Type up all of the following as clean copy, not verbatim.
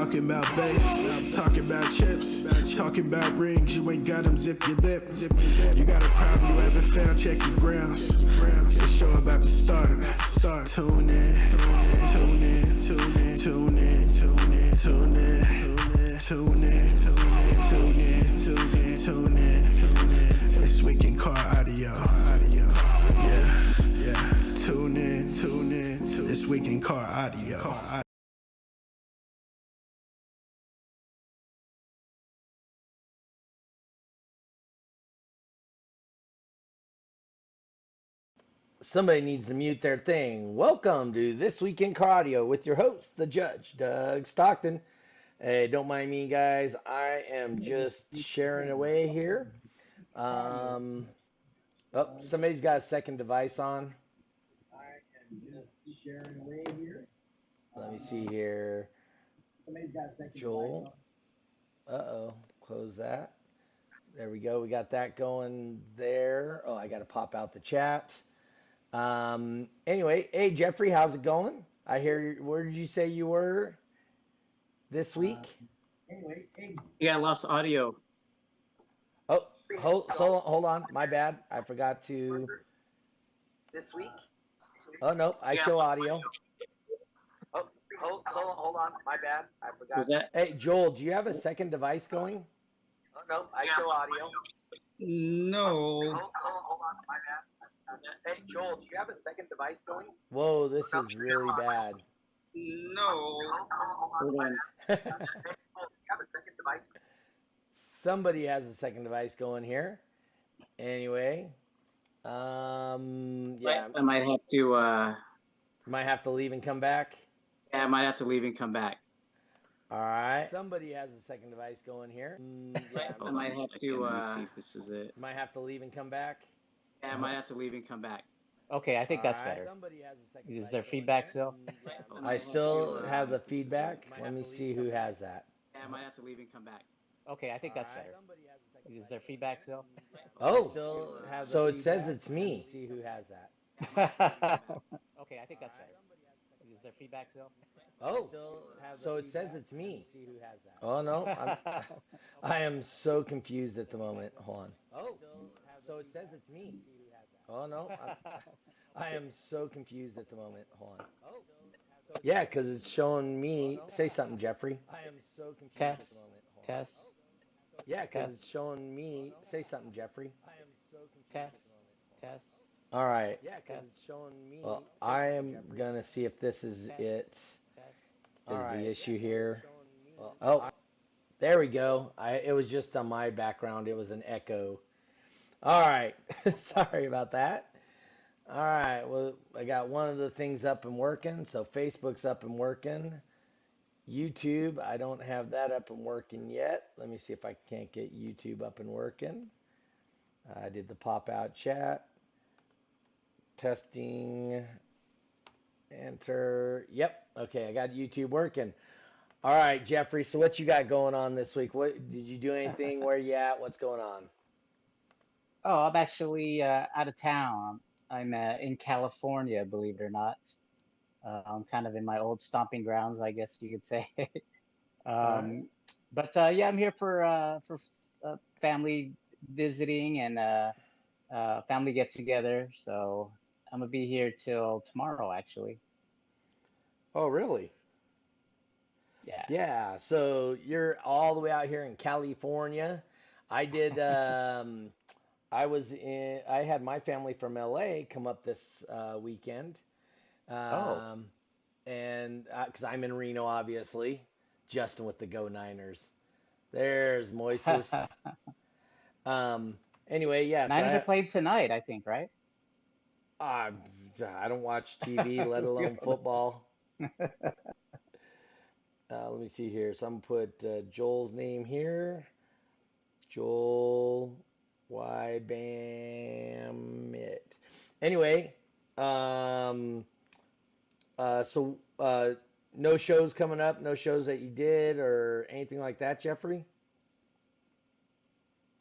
talking about bass, I'm talking about chips, talking about rings, you ain't got them, zip your lip. You got a problem you haven't found, check your grounds. The show about to start. Tune in, tune in, tune in, tune in, tune in, tune in, tune in, tune in, tune in, tune in, tune in. This week in car audio. Yeah. Tune in, this week in car audio. Somebody needs to mute their thing. Welcome to This Week in Car Audio with your host, the Judge, Doug Stockton. Hey, don't mind me, guys. I am just sharing away here. Somebody's got a second device on. Let me see here. Joel. Close that. There we go. We got that going there. Oh, I got to pop out the chat. Anyway, hey, Jeffrey, how's it going? I hear, where did you say you were this week? Yeah, I lost audio. Oh, hold on. My bad. I forgot to. This week? Oh, no, I show audio. Oh, hold on. My bad. I forgot. Was that? Hey, Joel, do you have a second device going? Oh, no, I show audio. No. Hold on. My bad. Hey, Joel, do you have a second device going? Whoa, this is really bad. No. Hold on. Hey, Joel, do you have a second device? Somebody has a second device going here. Anyway, yeah. I might have to. Might have to leave and come back. Yeah, I might have to leave and come back. All right. Somebody has a second device going here. Yeah, I might have to. Let me see if this is it. might have to leave and come back. Yeah, I might have to leave and come back. Okay, I think that's better. Somebody has a second Is device there going feedback here. still? I still have the feedback. Let me see who has that. Yeah, I might have to leave and come back. Okay, I think that's better. Is there feedback still? Oh, so it says it's me. See who has that. Okay, I think that's better. Is there feedback still? Oh, so it says it's me. See who has that. Oh no, I am so confused at the moment. Hold on. Oh, so it says it's me. See who has that. Oh no, I am so confused at the moment. Hold on. Oh, yeah, because it's showing me. Say something, Jeffrey. I am so confused at Test, the moment. Hold on. test, Yeah, because test, it's showing me. Say something, Jeffrey. I am so confused test, at the moment. test. All right. Yeah, because It's showing me. Well, I am gonna see if this is it. Is the issue here? Oh, there we go. It was just on my background. It was an echo. All right. Sorry about that. All right. Well, I got one of the things up and working. So Facebook's up and working. YouTube, I don't have that up and working yet. Let me see if I can't get YouTube up and working. I did the pop out chat. Testing. Enter. Yep. Okay, I got YouTube working. All right, Jeffrey. So what you got going on this week? What did you do anything? Where you at? What's going on? Oh, I'm actually out of town. I'm in California, believe it or not. I'm kind of in my old stomping grounds, I guess you could say. All But yeah, I'm here for family visiting and family get together. So I'm gonna be here till tomorrow, actually. Oh, really? Yeah. Yeah. So you're all the way out here in California. I did. I was in. I had my family from LA come up this weekend, Oh. um, and because I'm in Reno, obviously. Justin with the Go Niners. There's Moises. Um, anyway, yes, Niners are playing tonight, I think, right? I I don't watch TV, let alone football. Let me see here. So I'm gonna put Joel's name here. Joel Ybamit. Anyway, um, no shows coming up. No shows that you did or anything like that, Jeffrey.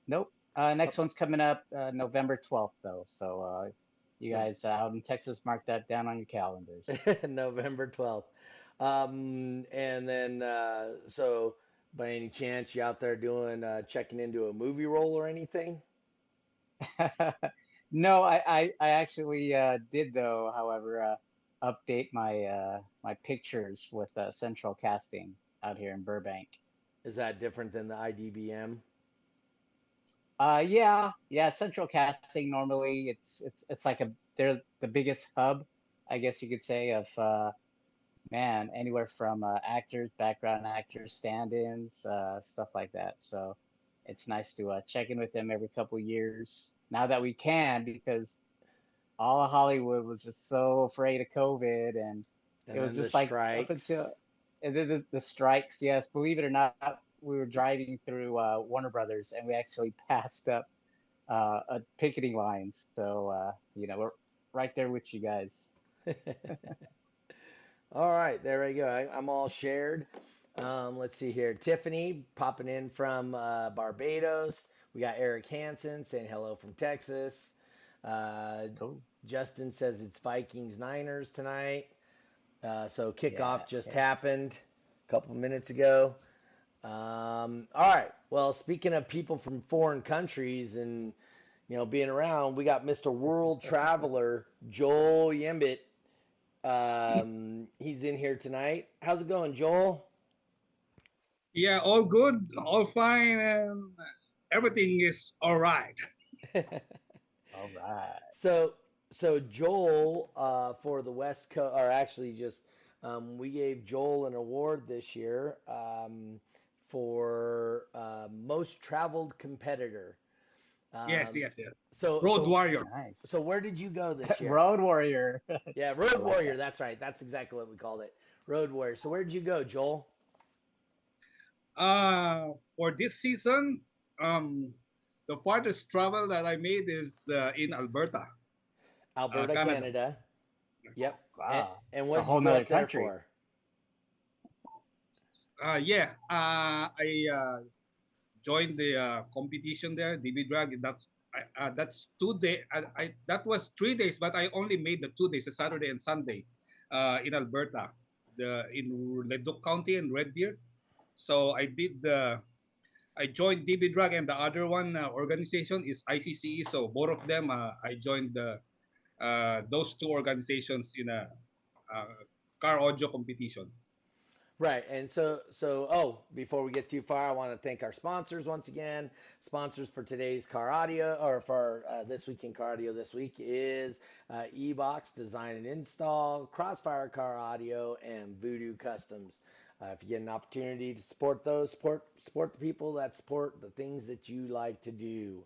Nope. Next one's coming up November 12th, though. So you guys out in Texas, mark that down on your calendars. November 12th. And then, so by any chance you out there doing checking into a movie role or anything? No, I actually did though, however, update my pictures with Central Casting out here in Burbank. Is that different than the IDBM? Yeah, Central Casting normally it's like they're the biggest hub, I guess you could say, of man, anywhere from actors, background actors, stand-ins, stuff like that. So it's nice to check in with them every couple years now that we can, because all of Hollywood was just so afraid of COVID, and it And was then the just like up until strikes. and then the strikes. Yes, believe it or not, we were driving through Warner Brothers, and we actually passed up a picketing lines. So we're right there with you guys. All right, there we go. I'm all shared. Let's see here. Tiffany popping in from Barbados. We got Eric Hansen saying hello from Texas. Uh, Cool. Justin says it's Vikings Niners tonight. So Yeah, kickoff just yeah. happened a couple minutes ago. All right. Well, speaking of people from foreign countries and being around, we got Mr. World Traveler Joel Ybamit. He's in here tonight. How's it going, Joel? Yeah, all good, all fine, and everything is all right. All right. so, so Joel, for the West Coast, or actually just, we gave Joel an award this year, for most traveled competitor. Yes, Um, yes, yes. so, Road so, warrior. Nice. so where did you go this year? Road Warrior. Yeah, I Road like Warrior. that. That's right. That's exactly what we called it. Road Warrior. So where did you go, Joel? For this season, um, the farthest travel that I made is in Alberta, Alberta, Canada. Canada. Yep. And, Wow. and It's a what did you whole go nother up there country. for? Yeah, I joined the competition there, DB Drag. That's 2 day. That was 3 days, but I only made the 2 days, a Saturday and Sunday, in Alberta, in Leduc County and Red Deer. So I joined DB Drag, and the other one organization is ICCE. So both of them, I joined those two organizations in a car audio competition. Right. And so, before we get too far, I want to thank our sponsors once again. Sponsors for today's car audio, or for this week in car audio this week, is eBox Design and Install, Crossfire Car Audio, and Voodoo Customs. If you get an opportunity to support those, support the people that support the things that you like to do.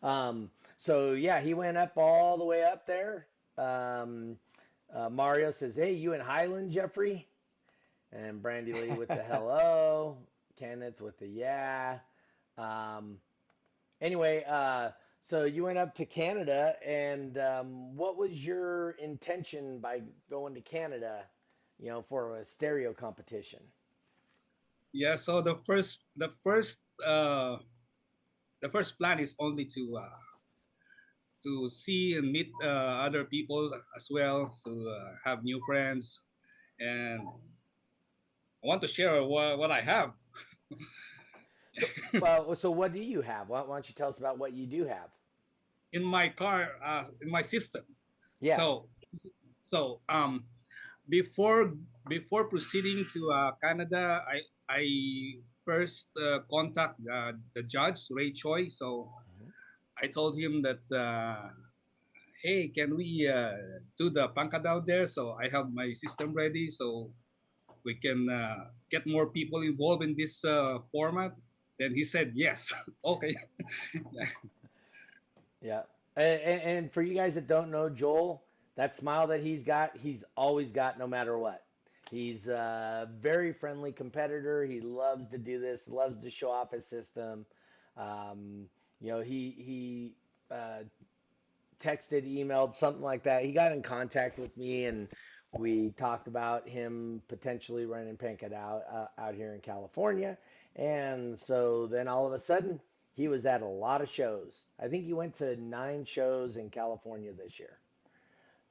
So yeah, he went up all the way up there. Um, Mario says, "Hey, you in Highland, Jeffrey?" And Brandy Lee with the hello, Kenneth with the yeah. Um, anyway, so you went up to Canada, and what was your intention by going to Canada? For a stereo competition. Yeah. So the first plan is only to see and meet other people as well, to have new friends, and I want to share what I have. So what do you have? Why don't you tell us about what you do have? In my car, in my system. Yeah. So before before proceeding to Canada, I first contact the judge, Ray Choi. So I told him that, hey, can we do the panka down there? So I have my system ready, so we can get more people involved in this format. Then he said yes. Okay. Yeah. And for you guys that don't know Joel, that smile that he's always got no matter what. He's a very friendly competitor. He loves to do this, loves to show off his system. He texted, emailed, something like that. He got in contact with me, and we talked about him potentially running Pancake out here in California. And so then all of a sudden, he was at a lot of shows. I think he went to 9 shows in California this year.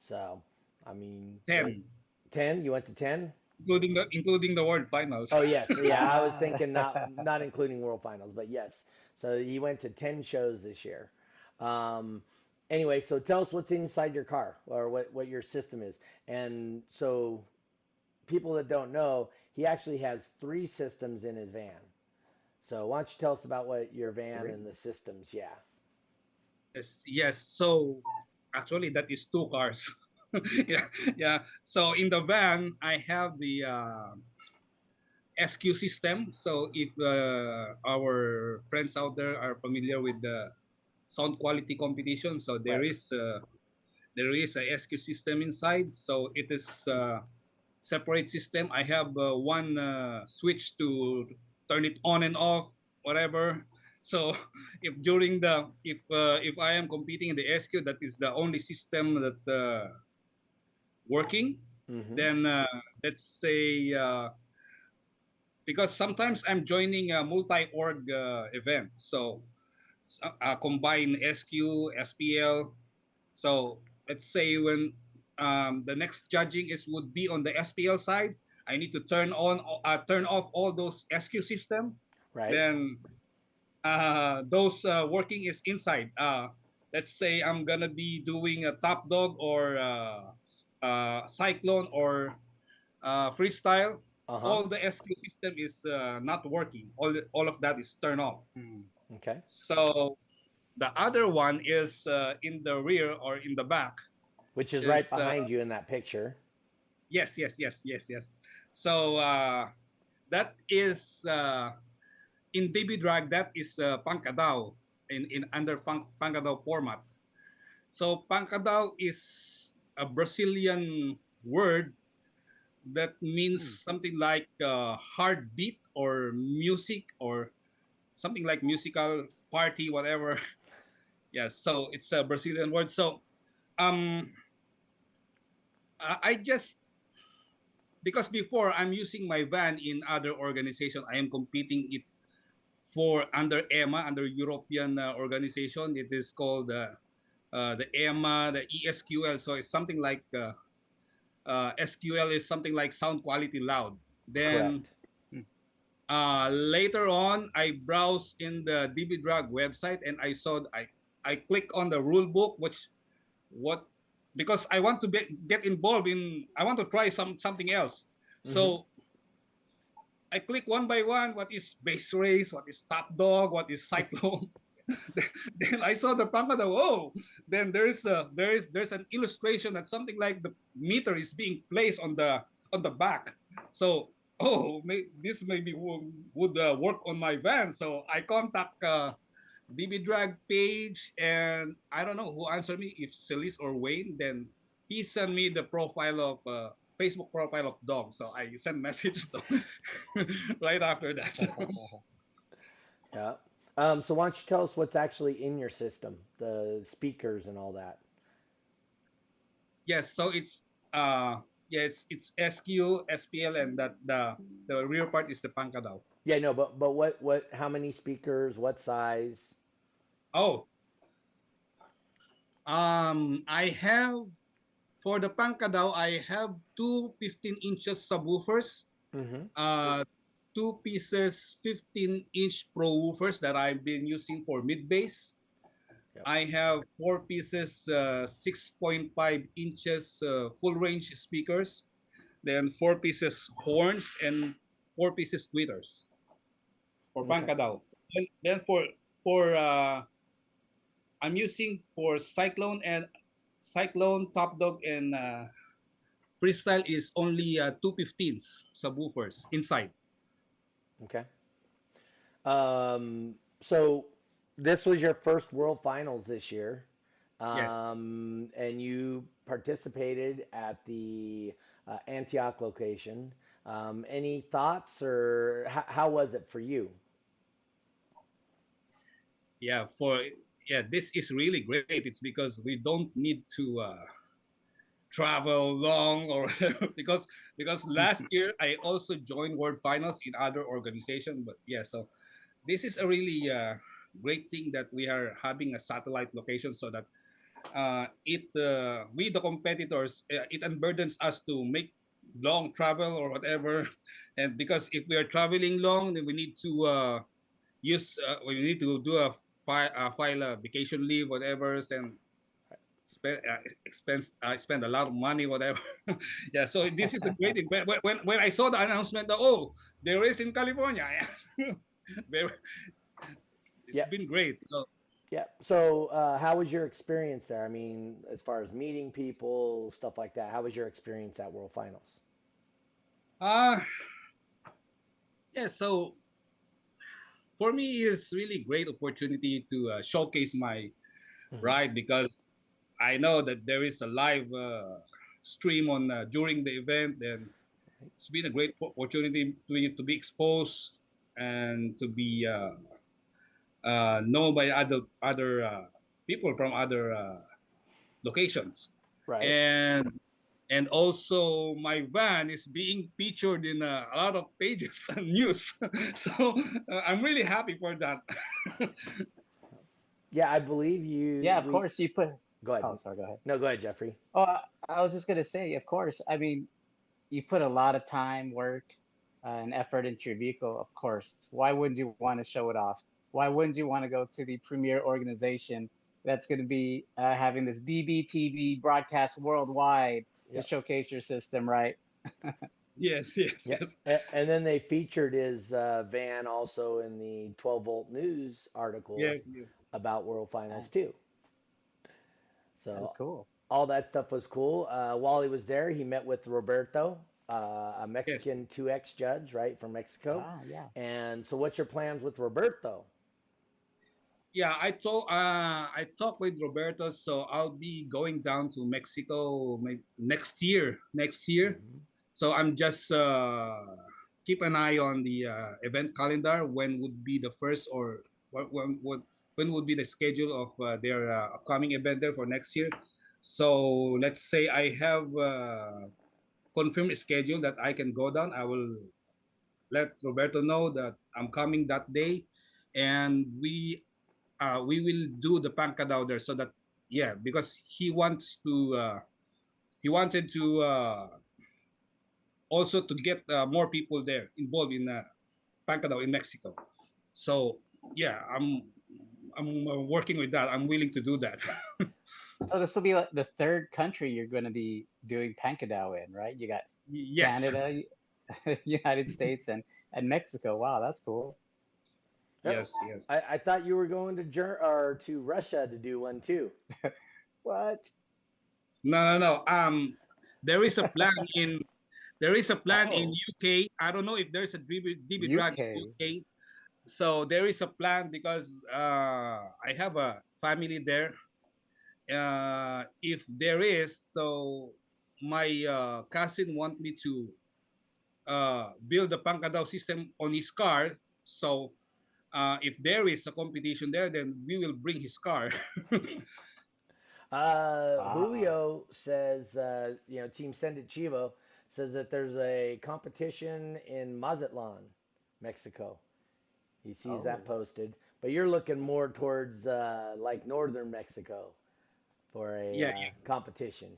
So, I mean, 10. 10? You went to 10? including the world finals. Oh yes, yeah. I was Ah. thinking not including World Finals, but yes. So you went to 10 shows this year. Um, anyway, so tell us what's inside your car or what your system is. And so people that don't know, he actually has 3 systems in his van. So why don't you tell us about what your van and the systems? Yeah. Yes, yes. So actually, that is 2 cars. Yeah, yeah. So in the van, I have the SQ system. So if our friends out there are familiar with the sound quality competition, so Right. there is a SQ system inside. So it is separate system. I have one switch to turn it on and off, whatever. So if I am competing in the SQ, that is the only system that working. Mm-hmm. Then let's say because sometimes I'm joining a multi-org event, so combine SQ, SPL. So let's say when the next judging is would be on the SPL side, I need to turn off all those SQ system. Right. Then those working is inside. Let's say I'm gonna be doing a top dog or cyclone or freestyle. Uh-huh. All the SQ system is not working. All of that is turned off. Hmm. Okay. So the other one is in the rear or in the back. Which is right Is behind you in that picture. yes. So that is in DB drag. That is pankadaw in under pankadaw format. So pankadaw is a Brazilian word that means Hmm. something like heartbeat or music or something like musical party, whatever. Yeah, so it's a Brazilian word. So um, I just because before I'm using my van in other organization, I am competing it for under EMA, under European organization. It is called the EMA, the ESQL. So it's something like SQL is something like sound quality loud. Then Correct. Hmm. later on, I browsed in the DB Drug website and I click on the rule book, which what because I want to get involved in I want to try something else. Mm-hmm. So I click one by one. What is base race? What is top dog? What is cyclone? Then I saw the Pankada. Oh, then there's an illustration that something like the meter is being placed on the back. So this maybe would work on my van. So I contact DB Drag page, and I don't know who answered me, if Celis or Wayne. Then he sent me the profile of Facebook profile of dog. So I sent message to right after that. Yeah. So why don't you tell us what's actually in your system, the speakers and all that? Yes, so it's it's SQ, SPL, and that the rear part is the pankadaw. Yeah, no, but what how many speakers, what size? Oh, I have for the pankadaw, I have two 15 inches subwoofers, Mm-hmm. uh, two pieces 15-inch pro woofers that I've been using for mid bass. Yep. I have four pieces 6.5 inches full range speakers, then four pieces horns and four pieces tweeters for Okay. pankadaw. Then for I'm using for cyclone top dog and freestyle is only 215s subwoofers inside. Okay. So this was your first World Finals this year, Yes. and you participated at the Antioch location. Any thoughts, or how was it for you? Yeah. This is really great. It's because we don't need to travel long or because last year I also joined World Finals in other organization. But yeah, so this is a really great thing that we are having a satellite location so that it we the competitors it unburdens us to long travel or whatever. And because if we are traveling long, then we need to we need to do a file a vacation leave, whatever, and spend expense spend a lot of money, whatever. Yeah, so this is a great thing. When I saw the announcement that, oh, there is in California, yeah. Very, it's Yep. been great. So Yep. So, how was your experience there? I mean, as far as meeting people, stuff like that. How was your experience at World Finals? uh yeah, so for me it's really great opportunity to showcase my Hmm. ride, because I know that there is a live stream on during the event, and it's been a great opportunity to be exposed and to be known by other people from other locations, Right. and also my van is being featured in a lot of pages and news. So I'm really happy for that. Yeah, I believe you. Yeah, of We course you put. go ahead. Oh, sorry. Go ahead. No, go ahead, Jeffrey. Oh, I was just gonna say, of course. I mean, you put a lot of time, work, and effort into your vehicle. Of course. Why wouldn't you want to show it off? Why wouldn't you want to go to the premier organization that's going to be having this DBTV broadcast worldwide to Yep. showcase your system, right? Yes, yes, Yep. yes, And then they featured his van also in the 12-volt news article yes, yes, about World Finals too. Nice. That is So cool. all that stuff was cool. While he was there, he met with Roberto, a yes. Mexican 2X judge, right, from Mexico. Ah, yeah. And so, what's your plans with Roberto? Yeah, I talked with Roberto, so I'll be going down to Mexico next year. Next year, Hmm. so I'm just keep an eye on the event calendar. When would be the first, or when would be the schedule of their upcoming event there for next year? So let's say I have confirmed schedule that I can go down. I will let Roberto know that I'm coming that day, and we will do the pancadaw there, so that, yeah, because he wanted to also to get more people there involved in pancadaw in Mexico. So yeah, I'm working with that. I'm willing to do that. So this will be like the third country you're going to be doing Pankadao in, right? You got Yes, Canada, United States, and Mexico. Wow, that's cool. Oh, yes, yes. I thought you were going to or to Russia to do one too. What? No, no, no. There is a plan in Oh, UK. I don't know if there's a DB drag in UK. UK. So there is a plan, because I have a family there. If there is, so my cousin want me to build the pancadaw system on his car. So if there is a competition there, then we will bring his car. Wow. Julio says, Team Send It Chivo says that there's a competition in Mazatlan, Mexico. He sees that Oh, posted, but you're looking more towards like northern Mexico for a Yeah, competition.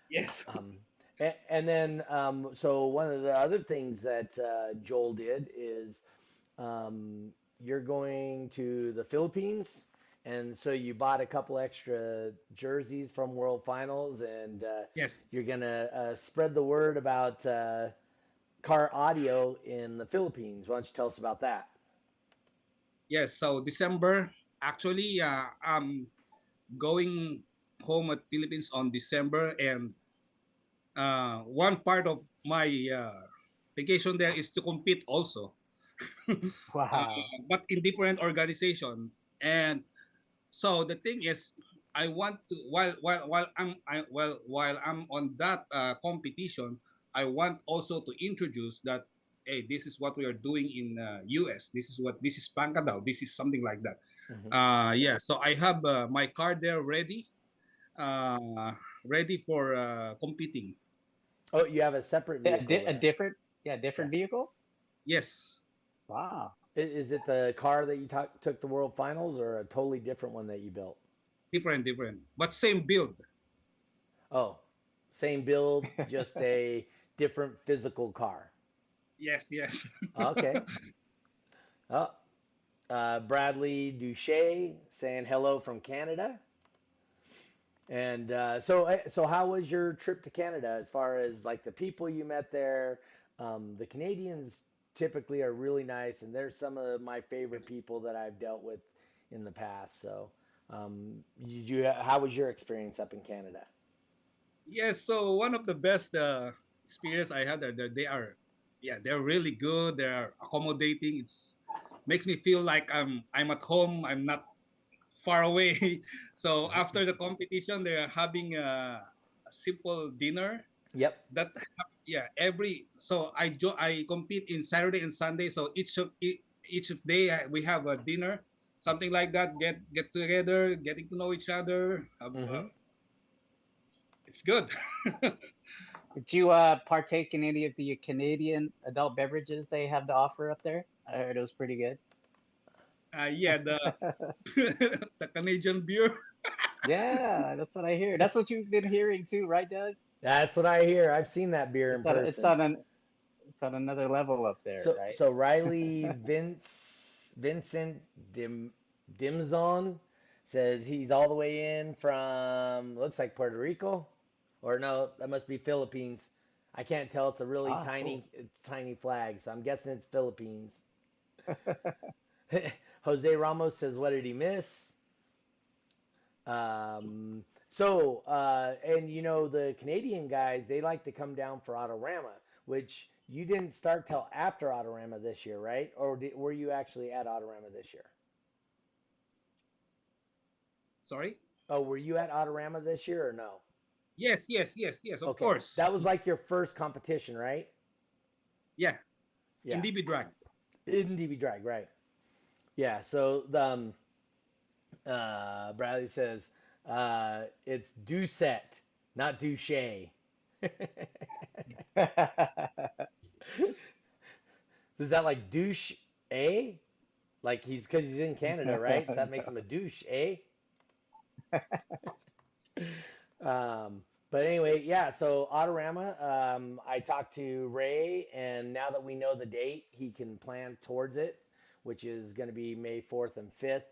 yes, Um, and then, so one of the other things that Joel did is you're going to the Philippines, and so you bought a couple extra jerseys from World Finals, and yes, you're gonna spread the word about car audio in the Philippines. Why don't you tell us about that? yes. So December, actually, I'm going home at Philippines on December, and one part of my vacation there is to compete also, wow. but in different organization. And so the thing is, I want to, while I'm on that competition, I want also to introduce that, hey, this is what we are doing in US. This is Pankadaw. This is something like that. Hmm. Yeah. So I have my card there ready, uh, ready for competing. Oh, you have a separate vehicle A there. different, Yeah. different vehicle. Yes, Wow. Is it the car that you took the World Finals, or a totally different one that you built? different, but same build. Oh, same build, just a different physical car. Yes, yes. Okay. Oh, Bradley Duche saying hello from Canada. And so how was your trip to Canada as far as like the people you met there? The Canadians typically are really nice, and they're some of my favorite people that I've dealt with in the past. So, how was your experience up in Canada? Yes, so one of the best experience I had there, they are, yeah, they're really good. They're accommodating. It's makes me feel like I'm at home. I'm not far away. So after the competition, they're having a simple dinner. Yep. That yeah, every so I compete in Saturday and Sunday. So each of day we have a dinner, something like that. Get together, getting to know each other. Hmm. It's good. Did you partake in any of the Canadian adult beverages they have to offer up there? I heard it was pretty good. Yeah, the the Canadian beer. Yeah, that's what I hear. That's what you've been hearing too, right, Doug? That's what I hear. I've seen that beer in It's person. on it's on another level up there, So right? so Riley Vincent Dimzon says he's all the way in from looks like Puerto Rico, or no, that must be Philippines. I can't tell. It's a really Ah, cool. tiny flag, so I'm guessing it's Philippines. Jose Ramos says, "What did he miss?" And the Canadian guys, they like to come down for Autorama, which you didn't start till after Autorama this year, right? Or were you actually at Autorama this year? Sorry. Oh, were you at Autorama this year or no? Yes, yes, yes, yes. Of Okay, course. that was like your first competition, right? Yeah, in Yeah, DB drag. in DB Drag, right? Yeah. So Bradley says it's Doucette, not Douche. Is that like douche, eh? Like because he's in Canada, right? So that makes him a douche, eh? But anyway, yeah. So Autorama, I talked to Ray, and now that we know the date, he can plan towards it, which is going to be May 4th and 5th,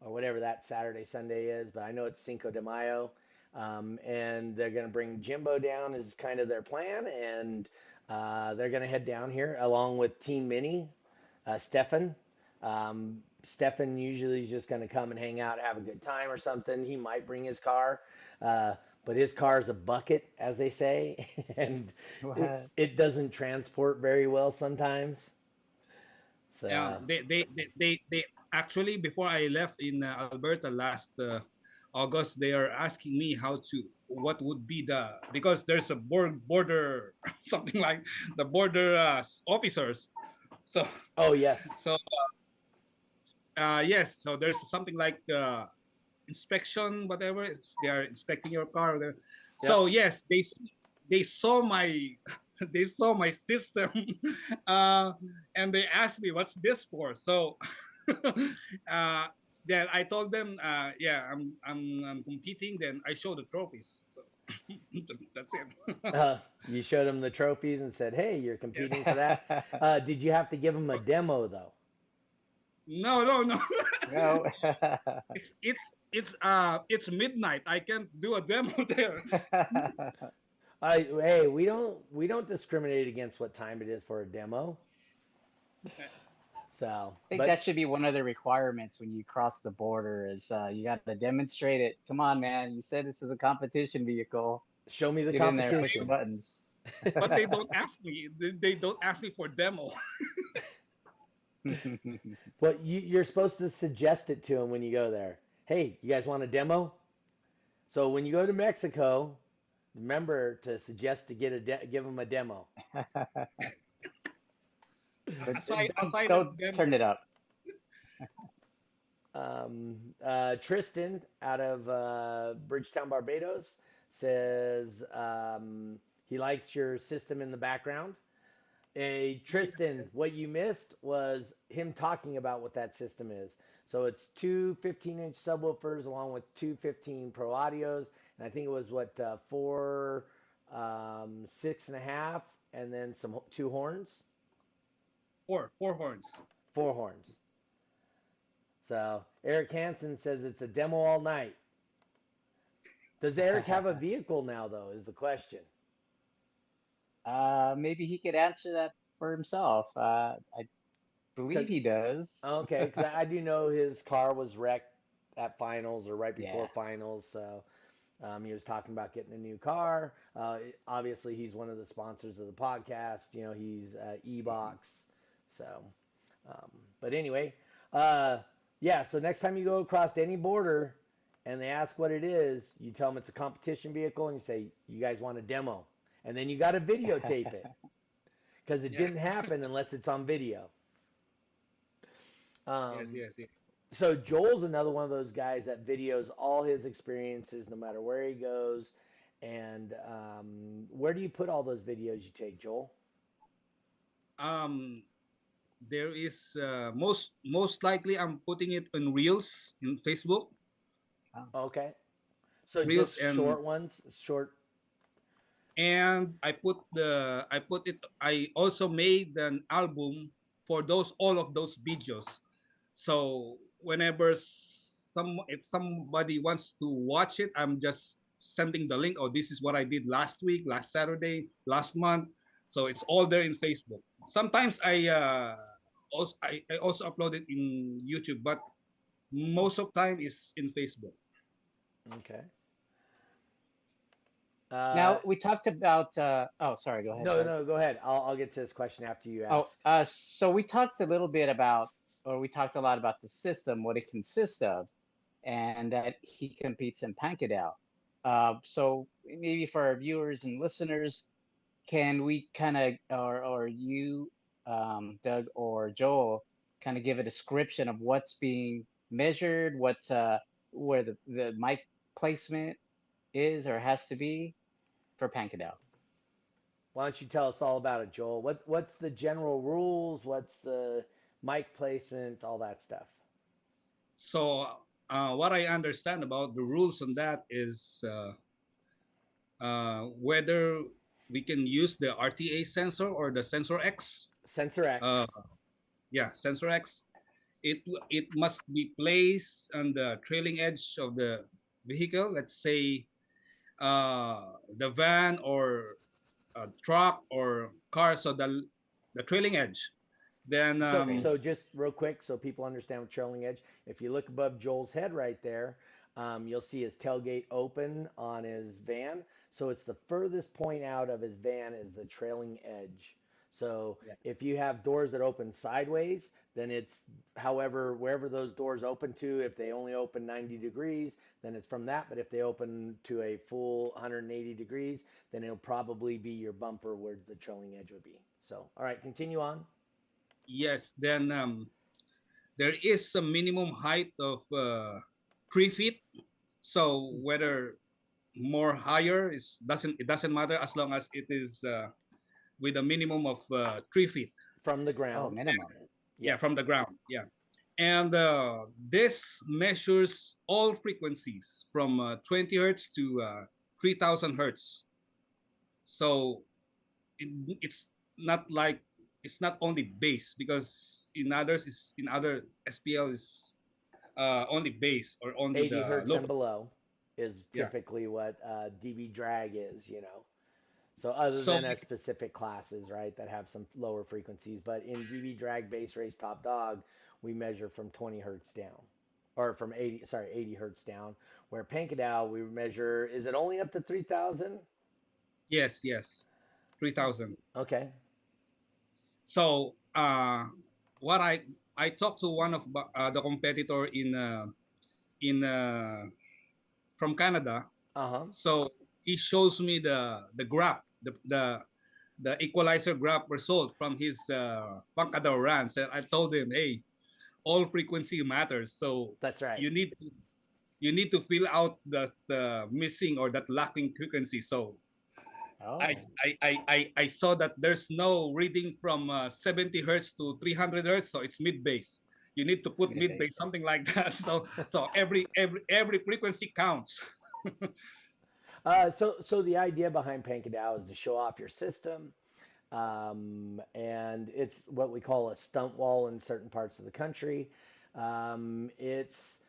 or whatever that Saturday Sunday is. But I know it's Cinco de Mayo, and they're going to bring Jimbo down is kind of their plan, and they're going to head down here along with Team Mini, Stefan. Stefan usually is just going to come and hang out, have a good time or something. He might bring his car, uh, but his car is a bucket, as they say, and What? it doesn't transport very well sometimes. Yeah, So, they actually before I left in Alberta last August, they are asking me how to what would be the because there's a border something like the border officers. So oh yes, so yes, so there's something like inspection, whatever. They are inspecting your car. yep. So yes, they saw my they saw my system, uh, and they asked me, "What's this for?" So uh, then I told them, "Yeah, I'm competing." Then I show the trophies. So that's it. You showed him the trophies and said, "Hey, you're Yes. competing for that." Did you have to give him a demo though? No, no, no. No. It's midnight. I can't do a demo there. Hey, we don't discriminate against what time it is for a demo. So, I think but that should be one of the requirements when you cross the border is you got to demonstrate it. Come on, man. You said this is a competition vehicle. show me the Get in there, push the competition. buttons. But they don't ask me. They don't ask me for demo. Well, you're supposed to suggest it to them when you go there. Hey, you guys want a demo? So when you go to Mexico, remember to suggest to give them a demo. But Aside of don't demo, turn it up. Tristan out of Bridgetown, Barbados says he likes your system in the background. Hey, Tristan, what you missed was him talking about what that system is. So it's two 15-inch subwoofers along with two 15 Pro Audios, and I think it was four 6.5 and then some two horns, Four horns. four horns. So Eric Hansen says it's a demo all night. Does Eric have a vehicle now, though? Is the question. Maybe he could answer that for himself. I believe Because he does. okay, because I do know his car was wrecked at finals or right before Yeah. finals. So he was talking about getting a new car. Obviously, he's one of the sponsors of the podcast. You know, he's E-Box. So, um, but anyway, uh, yeah. So next time you go across any border and they ask what it is, you tell them it's a competition vehicle and you say, you guys want a demo. And then you got to videotape it because it Yeah. didn't happen unless it's on video. Yes, Um, yes, yes. so Joel's another one of those guys that videos all his experiences, no matter where he goes. And where do you put all those videos you take, Joel? Um, there is most likely I'm putting it on Reels in Facebook. Okay. So Reels just and short ones, short. I put it I also made an album for those all of those videos. So whenever if somebody wants to watch it, I'm just sending the link. Oh, this is what I did last week, last Saturday, last month. So it's all there in Facebook. Sometimes I also upload it in YouTube, but most of time is in Facebook. Okay. Now we talked about. Oh, sorry. Go ahead, No, Doug. no, go ahead. I'll get to this question after you Oh, ask. so we talked a little bit about, or we talked a lot about the system, what it consists of, and that he competes in Pankadao. So maybe for our viewers and listeners, can we kind of, or you, Doug or Joel, kind of give a description of what's being measured, what's where the mic placement is or has to be for Pankadao? Why don't you tell us all about it, Joel? What's the general rules? What's the mic placement? All that stuff. So what I understand about the rules on that is whether we can use the RTA sensor or the sensor X. Sensor Uh, X. yeah, sensor X. It must be placed on the trailing edge of the vehicle. Let's say the van or truck or car. So the trailing edge. Then So, Okay. so just real quick, so people understand what trailing edge. If you look above Joel's head right there, you'll see his tailgate open on his van. So it's the furthest point out of his van is the trailing edge. So Yeah. if you have doors that open sideways, then it's however wherever those doors open to. If they only open 90 degrees, then it's from that. But if they open to a full 180 degrees, then it'll probably be your bumper where the trailing edge would be. So, all right, continue on. yes, then there is a minimum height of 3 feet. So whether more higher is doesn't it doesn't matter as long as it is with a minimum of 3 feet. From the Oh, ground. minimum. Yeah, Yes. from the ground. Yeah, and this measures all frequencies from 20 hertz to 3,000 hertz. So it's not like it's not only bass because in other SPL is only bass or only 80 the hertz low. and below is Yeah. typically what dB drag is, you know. So other So than at specific classes, right, that have some lower frequencies, but in dB drag bass race top dog, we measure from 20 hertz down, or from 80 hertz down. Where Pankadao, we measure, is it only up to 3,000? yes, 3,000. Okay. So what I talked to one of the competitor in from Canada. Uh-huh. So he shows me the graph, the equalizer graph result from his Pankadao runs, and I told him, hey, all frequency matters. So That's right. you need to fill out the missing or that lacking frequency. So Oh, I saw that there's no reading from 70 hertz to 300 hertz, so it's mid bass. You need to put mid bass, mid-bass. something like that. So every frequency counts. So the idea behind Pankadao is to show off your system. and it's what we call a stunt wall in certain parts of the country. It's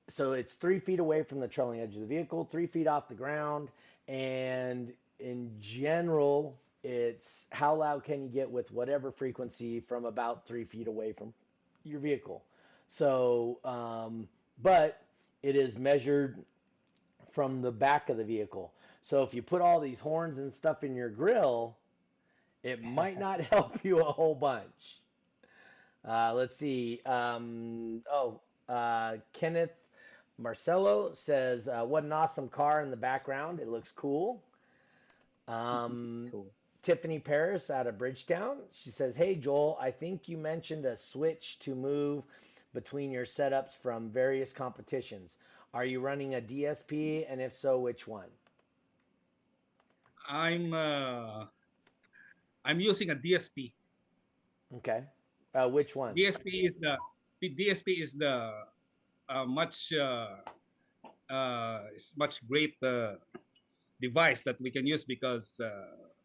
so it's 3 feet away from the trailing edge of the vehicle, 3 feet off the ground, and in general, it's how loud can you get with whatever frequency from about 3 feet away from your vehicle. So, but it is measured from the back of the vehicle. So if you put all these horns and stuff in your grill, it might not help you a whole bunch. Let's see. Kenneth Marcelo says, "What an awesome car in the background. It looks cool." Um, Cool. Tiffany Paris out of Bridgetown. She says, "Hey Joel, I think you mentioned a switch to move between your setups from various competitions. Are you running a DSP, and if so, which one?" I'm uh, I'm using a DSP. Okay. Which one? DSP is the DSP is the much is much great device that we can use because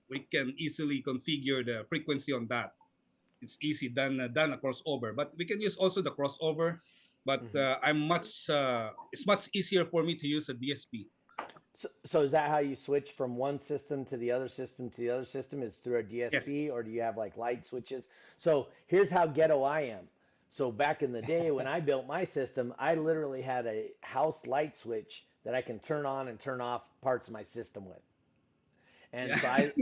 we can easily configure the frequency on that. It's easy done a crossover, but we can use also the crossover. But Mhm. it's much easier for me to use a DSP. So is that how you switch from one system to the other system to the other system is through a Yes. DSP, or do you have like light switches? So here's how ghetto I am. So back in the day when I built my system, I literally had a house light switch that I can turn on and turn off parts of my system with. And Yeah. so I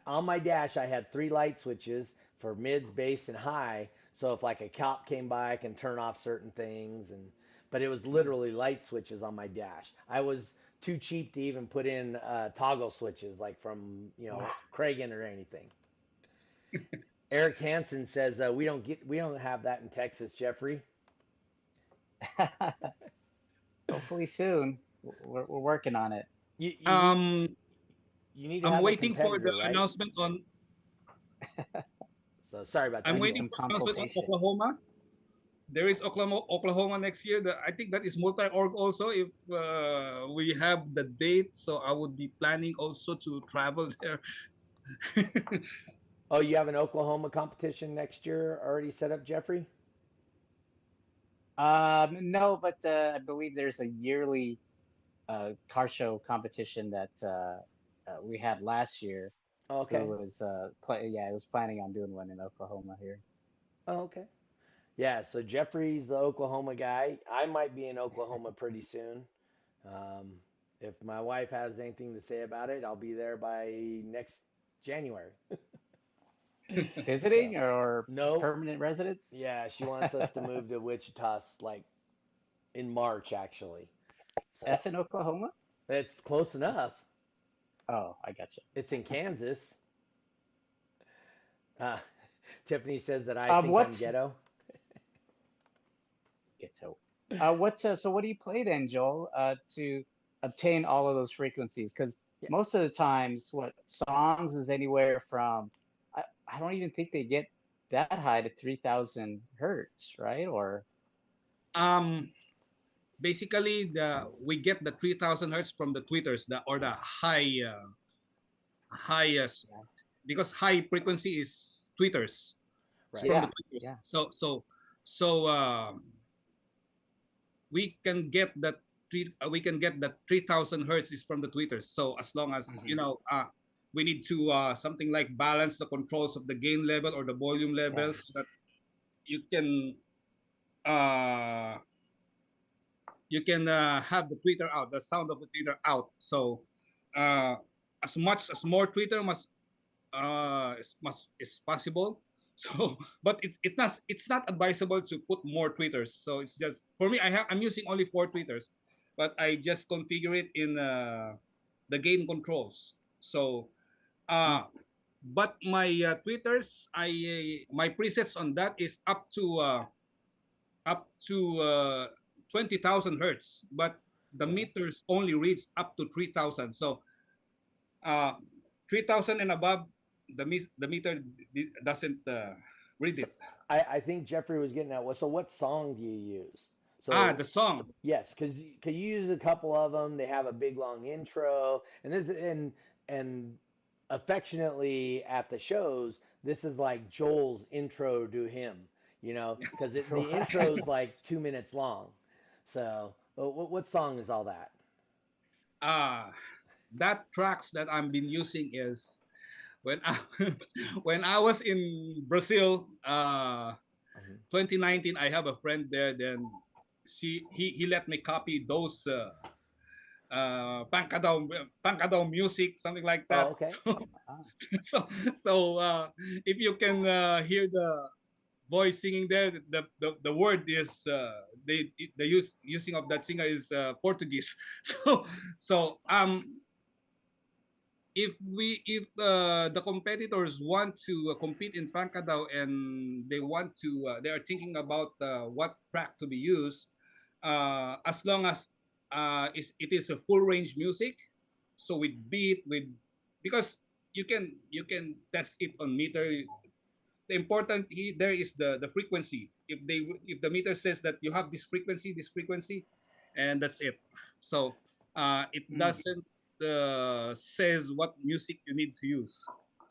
on my dash I had 3 light switches for mids, bass, and high. So if like a cop came by, I can turn off certain things, and but it was literally light switches on my dash. I was too cheap to even put in toggle switches like from Kragen or anything. Eric Hansen says we don't have that in Texas, Jeffrey. Hopefully soon. We're working on it. You need um, you need to I'm have a waiting for the competitor, right? announcement on. So sorry about I'm We that, need waiting Joel. some for the announcement on consultation. Oklahoma. There is Oklahoma next year. I think that is multi-org also. If we have the date, so I would be planning also to travel there. Oh, you have an Oklahoma competition next year already set up, Jeffrey? No, but I believe there's a yearly car show competition that we had last year. Oh, Who okay. was yeah, I was planning on doing one in Oklahoma here. Oh, okay. Yeah, so Jeffrey's the Oklahoma guy. I might be in Oklahoma pretty soon. Um, if my wife has anything to say about it, I'll be there by next January. So, Visiting or nope. permanent residence? Yeah, she wants us to move to Wichita like in March, actually. So That's in Oklahoma? it's close enough. Oh, I gotcha. It's in Kansas. Uh, Tiffany says that I think I'm What ghetto. ghetto? So what do you play then, Joel, to obtain all of those frequencies? Because Yeah. most of the times, what songs is anywhere from, I don't even think they get that high to 3,000 hertz, right? Or um, Basically, the we get the 3,000 hertz from the tweeters, the highest, yeah, because high frequency is tweeters. It's Right. from the yeah, tweeters. yeah. So we can get that we can get that 3,000 hertz is from the tweeters. So as long as Hmm. we need to something like balance the controls of the gain level or the volume Yeah. level so that you can uh, have the tweeter out, the sound of the tweeter out. So uh, as much as more tweeter is possible. So, but it's not advisable to put more tweeters. So it's just for me. I'm using only 4 tweeters, but I just configure it in the gain controls. So, Mm. uh, but my tweeters, my presets on that is up to 20,000 hertz, but the Okay. meters only reads up to 3,000. So uh, 3,000 and above, the meter doesn't read So it. I think Jeffrey was getting at, well, so what song do you use? The So song. yes, because you use a couple of them. They have a big long intro, and affectionately at the shows, this is like Joel's intro to him, because the Right. intro's like 2 minutes long. So, what song is all that? Uh, that tracks that I've been using is when I when I was in Brazil, Mhm. 2019. I have a friend there. Then he let me copy those pancadao music, something like Oh, that. okay. Ah, So so if you can hear the voice singing there, the word is the using of that singer is Portuguese. So so if the competitors want to compete in Pancadao and they want to they are thinking about what track to be used, as long as it is a full range music, so with beat with because you can test it on meter. The important there is the frequency. If the meter says that you have this frequency, and that's it. So it mm, doesn't says what music you need to use.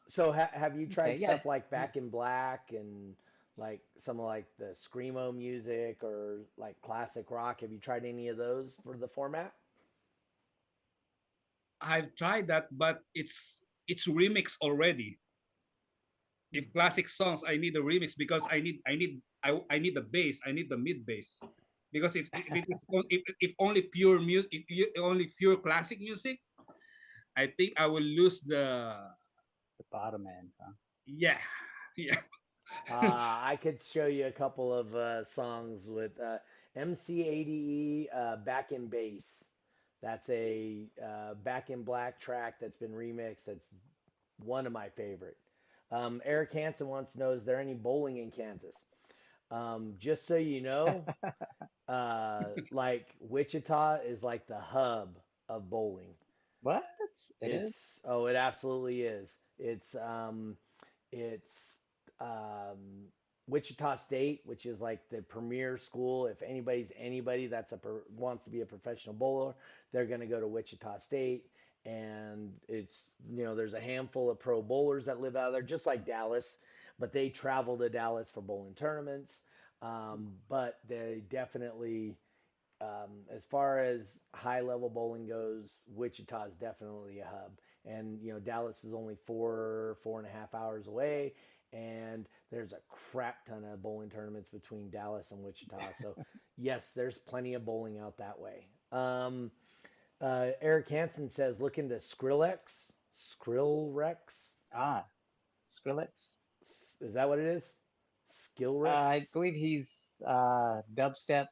So, have you okay, tried yeah, stuff like yeah. Back in Black and like some of like the screamo music or like classic rock? Have you tried any of those for the format? I've tried that, but it's remix already. If classic songs, I need a remix because I need the bass, I need the mid bass. Because if it is if only pure music, if only pure classic music, I think I will lose the The bottom end, huh? yeah yeah. I could show you a couple of songs with MC80E Back in Bass. That's a Back in Black track that's been remixed. That's one of my favorite. Eric Hansen wants to know, is there any bowling in Kansas? Just so you know, like Wichita is like the hub of bowling. What? It is? It absolutely is. It's um, Wichita State, which is like the premier school. If anybody that's wants to be a professional bowler, they're going to go to Wichita State. And there's a handful of pro bowlers that live out there, just like Dallas, but they travel to Dallas for bowling tournaments. But they definitely, as far as high level bowling goes, Wichita is definitely a hub. And Dallas is only 4.5 hours away, and there's a crap ton of bowling tournaments between Dallas and Wichita. So yes, there's plenty of bowling out that way. Eric Hansen says, look into Skrillrex. Ah, Skrillex. Is that what it is? I Skillrex. believe he's dubstep,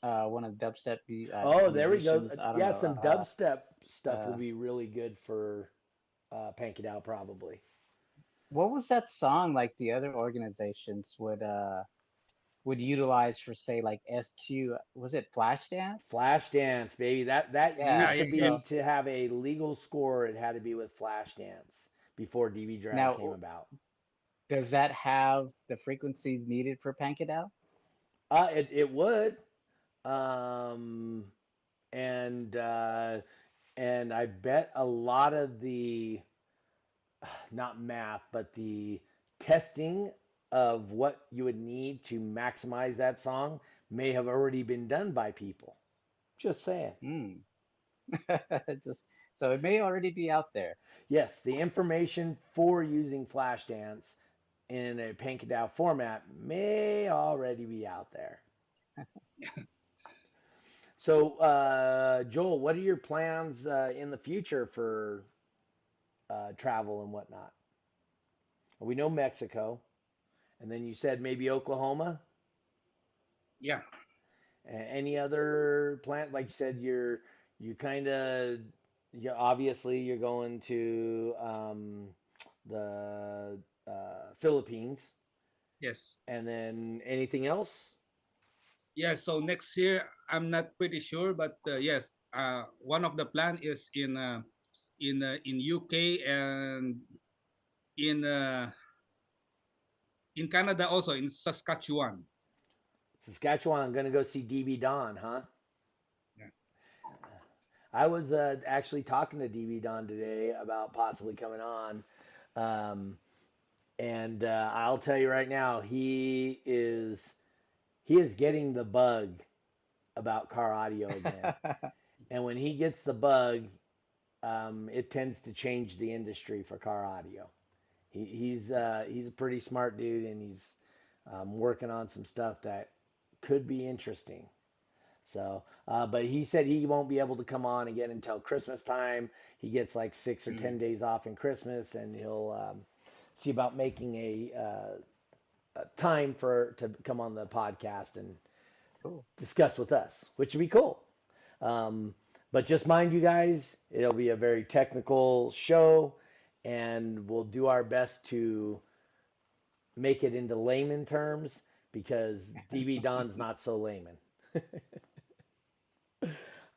one of the dubstep Oh, there we go. musicians. I don't Yeah, know. some dubstep stuff would Uh, be really good for Pank It Out, probably. what was that song like the other organizations would utilize for, say, like SQ? Was it Flashdance? Flashdance, baby. That Yeah. Yeah, used to yeah, yeah. be, So to have a legal score, it had to be with Flashdance before DV Drag came now, about. does that have the frequencies needed for Pank It Out? It would. Um, and I bet a lot of the, not math, but the testing of what you would need to maximize that song may have already been done by people. Just saying. Hmm. Just so it may already be out there. Yes, the information for using Flashdance in a Pankadow format may already be out there. So, Joel, what are your plans in the future for travel and whatnot? We know Mexico, and then you said maybe Oklahoma. Yeah. Any other plan? Like you said, you kind of, obviously you're going to the Philippines, Yes. and then anything else? Yeah. So next year, I'm not pretty sure, but yes, one of the plan is in UK and in uh, in Canada also in Saskatchewan. Saskatchewan, I'm going to go see DB Don, huh? Yeah. I was actually talking to DB Don today about possibly coming on. Um, and I'll tell you right now, he is getting the bug about car audio again. And when he gets the bug, it tends to change the industry for car audio. He's a pretty smart dude, and he's working on some stuff that could be interesting. So, but he said he won't be able to come on again until Christmas time. He gets like 6 or 10 days off in Christmas, and he'll see about making a time to come on the podcast and Cool. discuss with us, which would be cool. Um, but just mind you guys, it'll be a very technical show, and we'll do our best to make it into layman terms because DB Don's not so layman.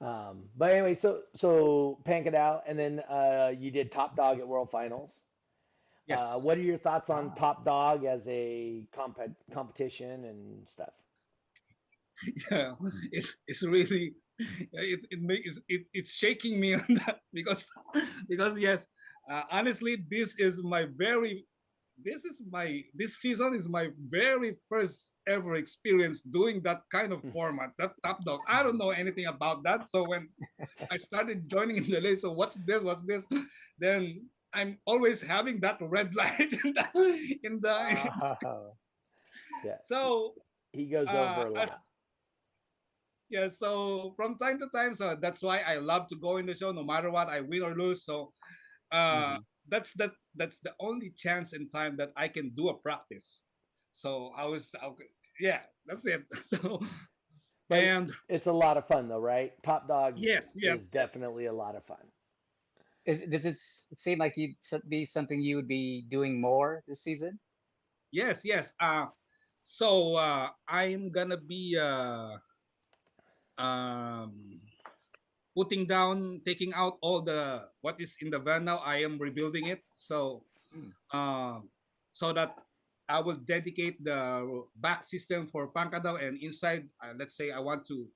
But anyway, so Pank it out, and then you did Top Dog at World Finals. Yes. What are your thoughts on Ah. Top Dog as a competition and stuff? Yeah, it's really it's shaking me on that because yes, honestly, this season is my very first ever experience doing that kind of format, that top dog. I don't know anything about that, so when I started joining in the list, so what's this, then I'm always having that red light in the Oh. Yeah, so he goes over a as lot. yeah, so from time to time, so that's why I love to go in the show, no matter what, I win or lose. So uh, Hmm. that's the only chance in time that I can do a practice. So okay, yeah, that's it. So But and it's a lot of fun though, right? Top Dog yes, yes, is definitely a lot of fun. Does it seem like you'd be something you would be doing more this season? yes. So I'm gonna be um putting down, taking out all the what is in the van now. I am rebuilding it. Hmm. Um, so that I will dedicate the back system for Pankadaw, and inside, let's say I want to,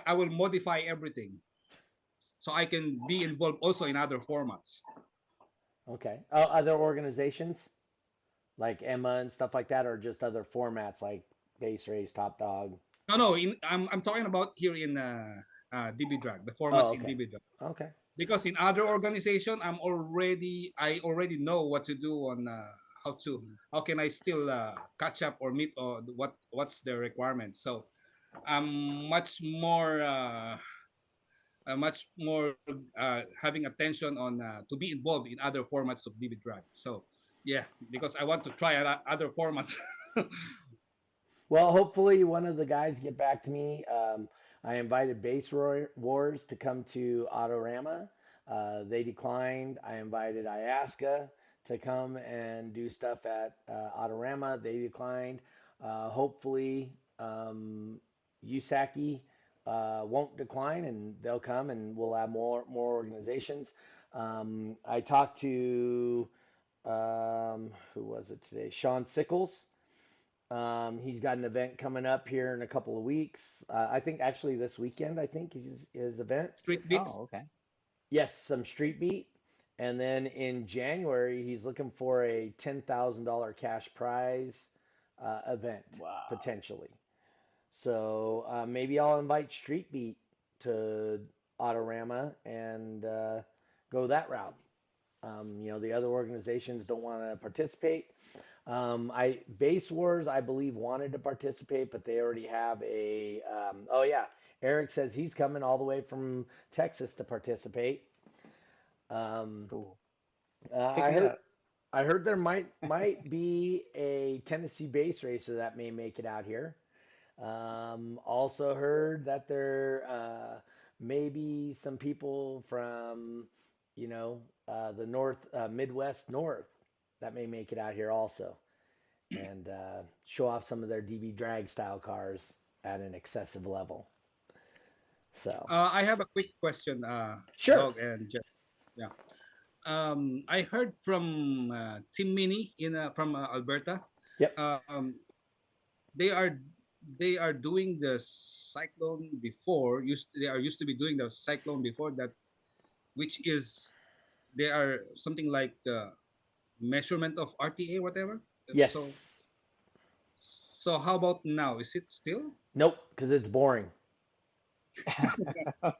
I will modify everything so I can be involved also in other formats. Okay. Oh, other organizations like Emma and stuff like that, or just other formats like Base Race, Top Dog. No, no, I'm talking about here in DB Drag, the Oh, formats in okay. DB Drag. Okay. Because in other organization, I already know what to do on how to Mhm. how can I still catch up or meet or what's the requirements. So I'm much more having attention on to be involved in other formats of DB Drag. So yeah, because I want to try other formats. Well, hopefully one of the guys get back to me. I invited Wars to come to Autorama. They declined. I invited Iaska to come and do stuff at Autorama. They declined. Hopefully, Yusaki won't decline, and they'll come, and we'll have more organizations. I talked to who was it today? Sean Sickles. He's got an event coming up here in a couple of weeks. I think actually this weekend, I think is his event. Street beat. Oh, okay. Yes, some street beat. And then in January, he's looking for a $10,000 cash prize event Wow. potentially. So maybe I'll invite Street Beat to Autorama and go that route. The other organizations don't want to participate. I Base Wars, I believe, wanted to participate, but they already have a. Oh yeah, Eric says he's coming all the way from Texas to participate. Um, Cool. Pick I me heard up. I heard there might be a Tennessee base racer that may make it out here. Also heard that there may be some people from, the North, Midwest North that may make it out here also and show off some of their DB drag style cars at an excessive level. So, I have a quick question, sure. Dog and Jeff. Yeah. I heard from Team Mini in from Alberta. Yep. Um, they are they are doing the cyclone before. They are used to be doing the cyclone before that, which is they are something like measurement of RTA, whatever. So Yes. so how about now? Is it still? Nope, because it's boring.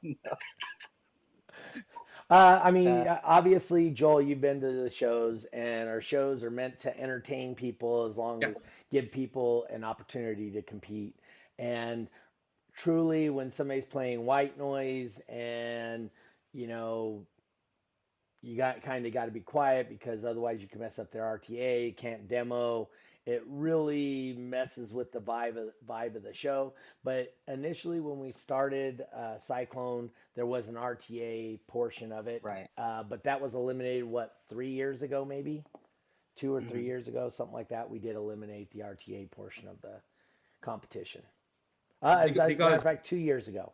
No. I Uh, mean, obviously, Joel, you've been to the shows, and our shows are meant to entertain people as long Yeah, as give people an opportunity to compete. And truly, when somebody's playing white noise and, you know, you got to be quiet because otherwise you can mess up their RTA, can't demo. It really messes with the vibe of the show. But initially, when we started Cyclone, there was an RTA portion of it, right. but that was eliminated what 3 years ago, maybe 2 or 3 Mhm. years ago, something like that. We did eliminate the RTA portion of the competition. As a matter because of fact, 2 years ago.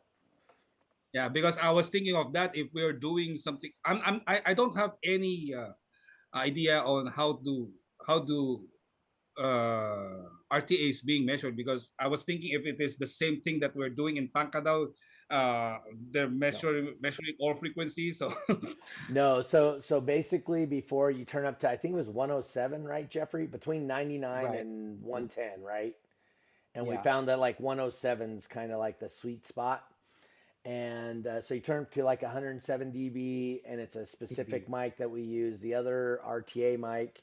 yeah, because I was thinking of that if we're doing something. I don't have any idea on how do RTA is being measured because I was thinking if it is the same thing that we're doing in Pancadao, they're No. measuring all frequencies. So No, so basically before you turn up to I think it was 107, right, Jeffrey? Between 99 Right. and 110, right? And we Yeah. found that like 107 is kind of like the sweet spot. And so you turn to like 107 dB, and it's a Mhm. specific mic that we use, the other RTA mic,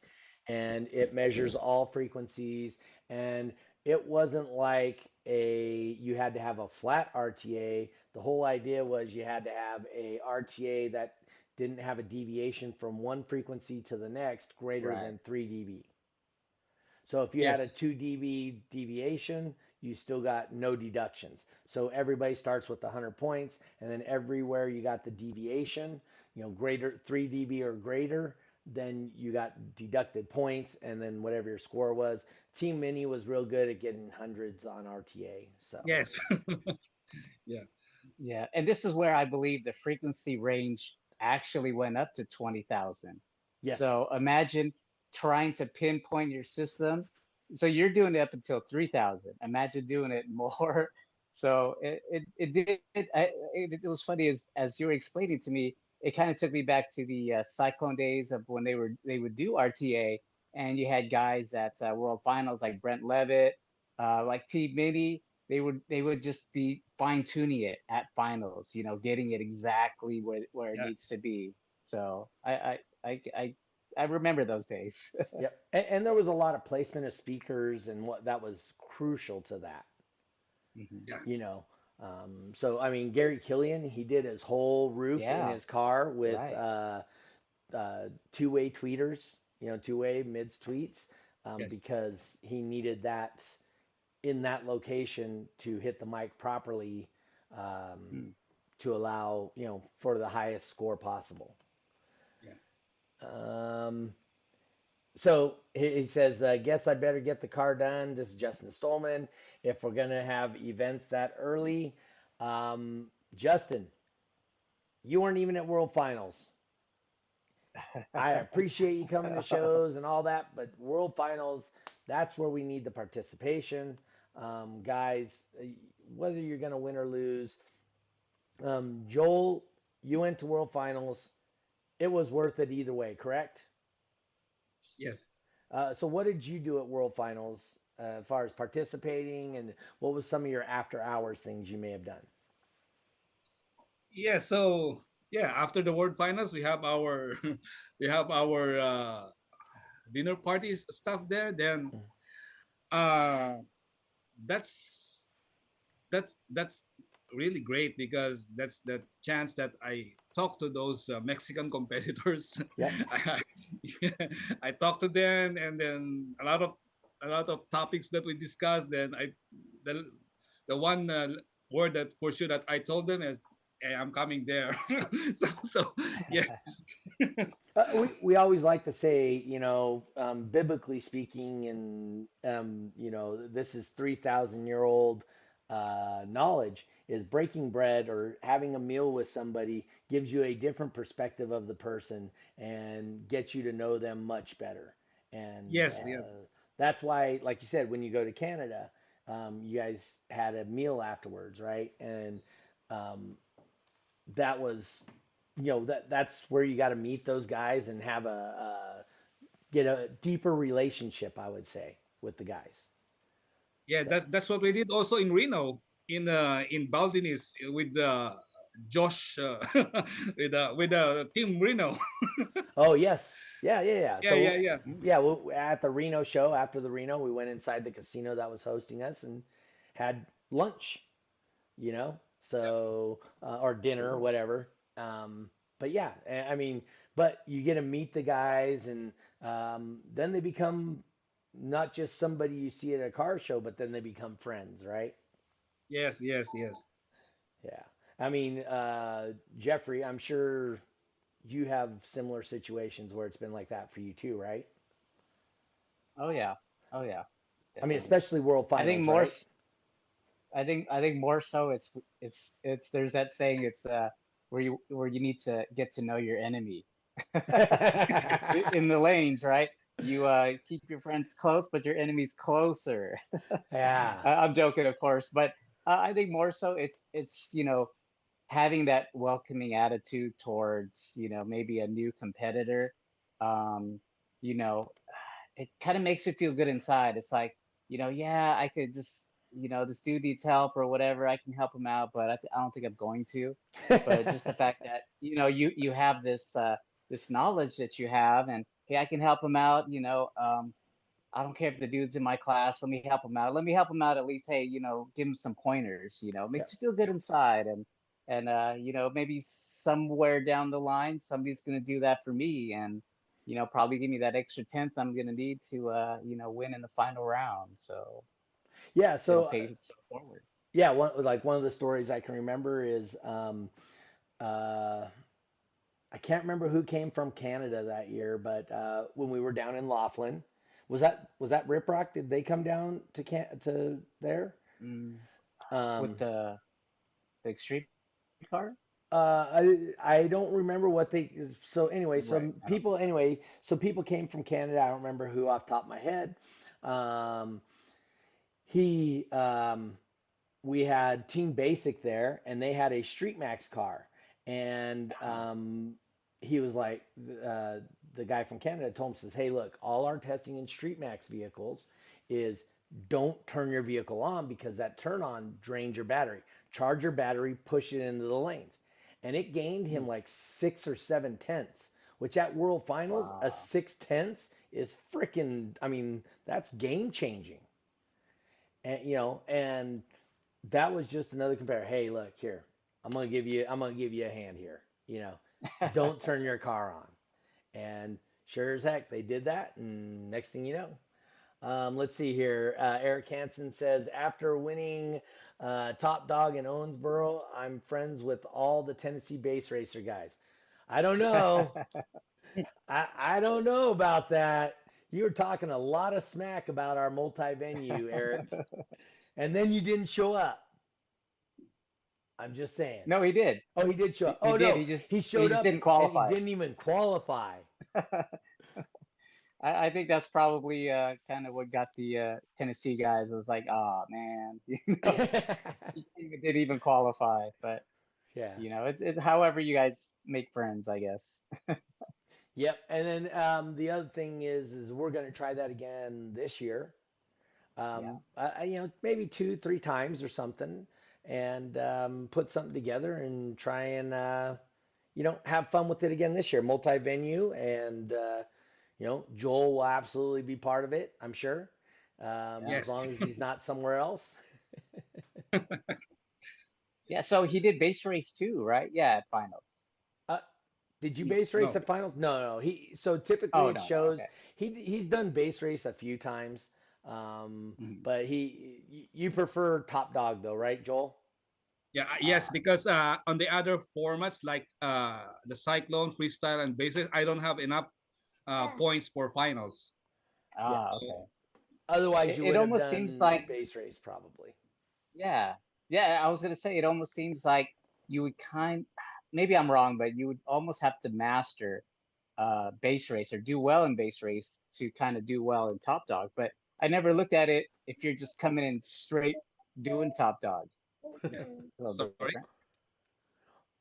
and it measures all frequencies. And it wasn't like you had to have a flat RTA. The whole idea was you had to have a RTA that didn't have a deviation from one frequency to the next greater Right. than 3 dB. So if you had a yes, 2 dB deviation, you still got no deductions. So everybody starts with 100 points, and then everywhere you got the deviation, greater 3 dB or greater, then you got deducted points, and then whatever your score was. Team Mini was real good at getting hundreds on RTA. So yes, yeah, Yeah, and this is where I believe the frequency range actually went up to 20,000. yes, So imagine trying to pinpoint your system. So you're doing it up until 3,000. Imagine doing it more. So it did. It was funny as you were explaining to me. It kind of took me back to the Cyclone days of when they would do RTA, and you had guys at World Finals like Brent Levitt, like T Mini, they would just be fine tuning it at finals, getting it exactly where it yeah, needs to be. So I remember those days. yep. And there was a lot of placement of speakers, and what that was crucial to that. Mhm. yeah, you know. So I mean, Gary Killian, he did his whole roof in Yeah, his car with right. two-way tweeters, two-way mids tweets, yes, because he needed that in that location to hit the mic properly, um, Mm. to allow, for the highest score possible. yeah, Um, So he says, guess I better get the car done. This is Justin Stolman. If we're going to have events that early, Justin, you weren't even at World Finals. I appreciate you coming to shows and all that, but World Finals, that's where we need the participation. Guys, whether you're going to win or lose, Joel, you went to World Finals. It was worth it either way, correct? yes. So what did you do at World Finals as far as participating, and what was some of your after hours things you may have done? Yeah, so yeah, after the World Finals, we have our we have our dinner parties stuff there. Then uh, that's that's really great because that's the chance that I talk to those Mexican competitors. Yep. I, I talk to them, and then a lot of topics that we discussed. Then the the one word that for sure that I told them is, "Hey, I'm coming there." So yeah, We always like to say, biblically speaking, and this is 3,000-year old knowledge, is breaking bread or having a meal with somebody gives you a different perspective of the person and gets you to know them much better. And yes, yes, that's why, like you said, when you go to Canada, you guys had a meal afterwards, right? And um, that was, that's where you got to meet those guys and have get a deeper relationship, I would say, with the guys. Yeah, So, that's what we did also in Reno, in Baldinis with Josh, with Team Reno. oh yes, yeah, yeah, yeah. Yeah, yeah, So yeah. Mm. yeah, at the Reno show, after the Reno, we went inside the casino that was hosting us and had lunch. So or dinner, whatever. But yeah, I mean, but you get to meet the guys, and then they become not just somebody you see at a car show, but then they become friends, right? Yes, yes, yes. Yeah. I mean, Jeffrey, I'm sure you have similar situations where it's been like that for you too, right? Oh yeah. Oh yeah. I mean, Definitely. especially World I think Finals, more. right? I think more so it's there's that saying it's where you need to get to know your enemy in the lanes, right? You keep your friends close, but your enemy's closer. Yeah. I'm joking, of course, but I think more so it's having that welcoming attitude towards maybe a new competitor. Um, you know, it kind of makes you feel good inside. It's like, yeah, I could just, this dude needs help or whatever. I can help him out, but I don't think I'm going to. But just the fact that, you have this knowledge that you have, and hey, I can help him out. I don't care if the dude's in my class. Let me help him out. Let me help him out at least. Hey, give him some pointers. It Yeah. makes you feel good inside, and maybe somewhere down the line, somebody's gonna do that for me, and probably give me that extra tenth I'm gonna need to win in the final round. So Yeah. it'll So pay itself forward. yeah, one of the stories I can remember is uh, I can't remember who came from Canada that year, but when we were down in Laughlin, was that Rip Rock? Did they come down to there? Mm, with Um, the extreme car, I don't remember what they. So anyway, right? so I don't people think so. anyway, so people came from Canada. I don't remember who off the top of my head. Um, he we had Team Basic there, and they had a Street Max car, and Oh, he was like, uh, the guy from Canada told him, says, "Hey, look, all our testing in Street Max vehicles is don't turn your vehicle on because that turn on drains your battery. Charge your battery, push it into the lanes." And it gained him hmm. like 6 or 7 tenths, which at World Finals, a Wow. 6 tenths is freaking, I mean, that's game changing. And that was just another compare. Hey, look here. I'm gonna give you a hand here. Don't turn your car on. And sure as heck, they did that. And next thing you know, let's see here. Eric Hansen says after winning Top Dog in Owensboro, I'm friends with all the Tennessee base racer guys. I don't know. I don't know about that. You were talking a lot of smack about our multi-venue, Eric, and then you didn't show up. I'm just saying. No, he did. Oh, he did show up. He Oh did. no, he He showed just up didn't and he qualify. didn't even qualify. I think that's probably kind of what got the Tennessee guys. It was like, oh man, he didn't even qualify. But Yeah. it's however you guys make friends, I guess. Yep. And then the other thing is we're going to try that again this year. Yeah. Maybe 2, 3 times or something, and put something together and try and have fun with it again this year. Multi-venue, and Joel will absolutely be part of it, I'm sure, Yeah. as Yes. long as he's not somewhere else. Yeah. So he did base race too, right? Yeah, at finals. Uh, did you He, base race No. at finals? No, no. So typically oh it no, no. shows Okay. he's done base race a few times, Mhm. but you prefer top dog though, right, Joel? Yeah, yes, Ah, because on the other formats like the Cyclone, Freestyle, and Bases, I don't have enough points for finals. Yeah. okay. Otherwise, It, you it would have almost seems done like base race probably. yeah, yeah. I was gonna say it almost seems like you would maybe I'm wrong, but you would almost have to master base race or do well in base race to kind of do well in top dog. But I never looked at it if you're just coming in straight doing top dog. Yeah. A little Sorry. different.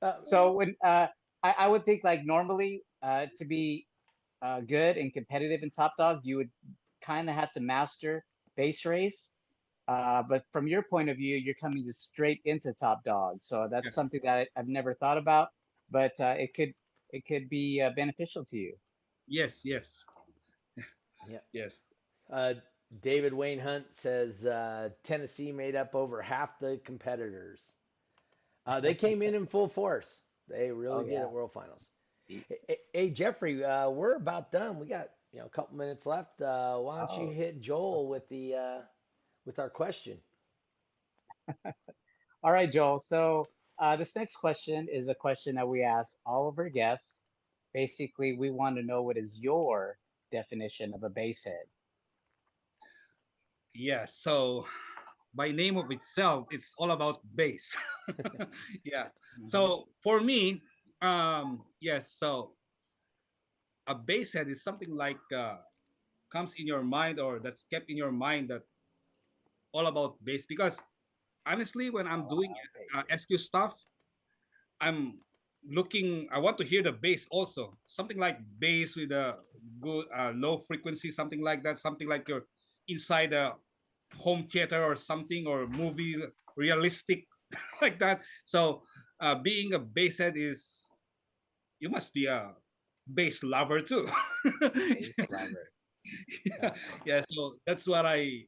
Uh, So when I would think like normally to be good and competitive in top dog, you would kind of have to master base race. But from your point of view, you're coming just straight into top dog. So Yeah. that's something that I've never thought about, but it could be beneficial to you. Yes. Yes. yeah. Yes. Uh, David Wayne Hunt says Tennessee made up over half the competitors. They came in full force. They Oh really did yeah. at World Finals. Hey, Jeffrey, we're about done. We got a couple minutes left. Why don't you Oh, hit Joel with the with our question? all right, Joel. So this next question is a question that we ask all of our guests. Basically, we want to know what is your definition of a base head. Yeah. So by name of itself, it's all about bass. Yeah. Hmm. So for me, yes. So a bass head is something like comes in your mind or that's kept in your mind that all about bass. Because honestly, when I'm All doing about base. SQ stuff, I'm looking. I want to hear the bass also. Something like bass with a good low frequency, something like that. Something like you're inside a home theater or something or movie, realistic like that. So being a bass head is you must be a bass lover too. Base lover. Yeah, yeah. So that's what I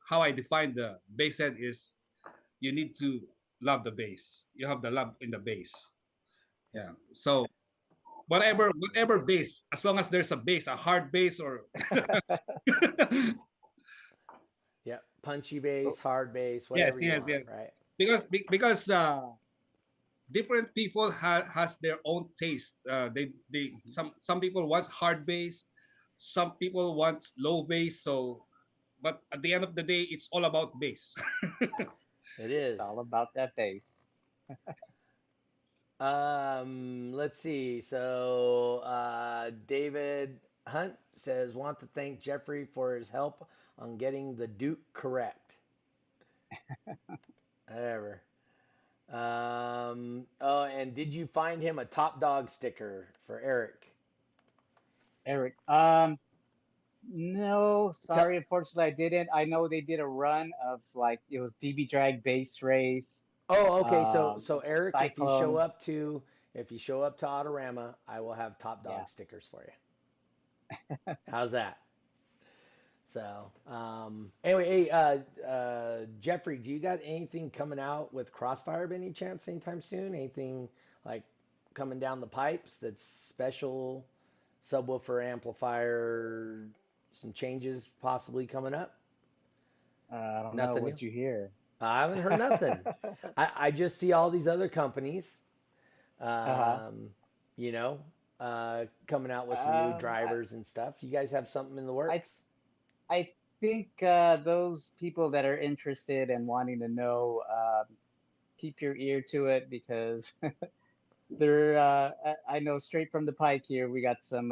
how I define the bass head is you need to love the bass. You have the love in the bass. Yeah. So whatever bass, as long as there's a bass, a hard bass or Yeah, punchy bass, hard bass, yes, whatever you yes, want, yes. right? Because different people has their own taste. They some people want hard bass, some people want low bass. So, but at the end of the day, it's all about bass. It It's is. all about that base. Let's see. So, David Hunt says, want to thank Jeffrey for his help on getting the Duke correct. Whatever. Oh, and did you find him a top dog sticker for Eric? Eric. No, Tell, sorry, unfortunately I didn't. I know they did a run of like it was DB drag base race, oh, okay. So and Eric, cyclone. if you show up to Autorama, I will have top Yeah. dog stickers for you. How's that? So, anyway, hey, Jeffrey, do you got anything coming out with Crossfire by any chance anytime soon? Anything like coming down the pipes that's special, subwoofer amplifier, some changes possibly coming up? I don't know Nothing new. what you hear. I haven't heard nothing. I just see all these other companies, Uh-huh. um, you know, coming out with some new Um, I, drivers and stuff. You guys have something in the I works? I think those people that are interested and wanting to know, keep your ear to it because there. I know straight from the pike here, we got some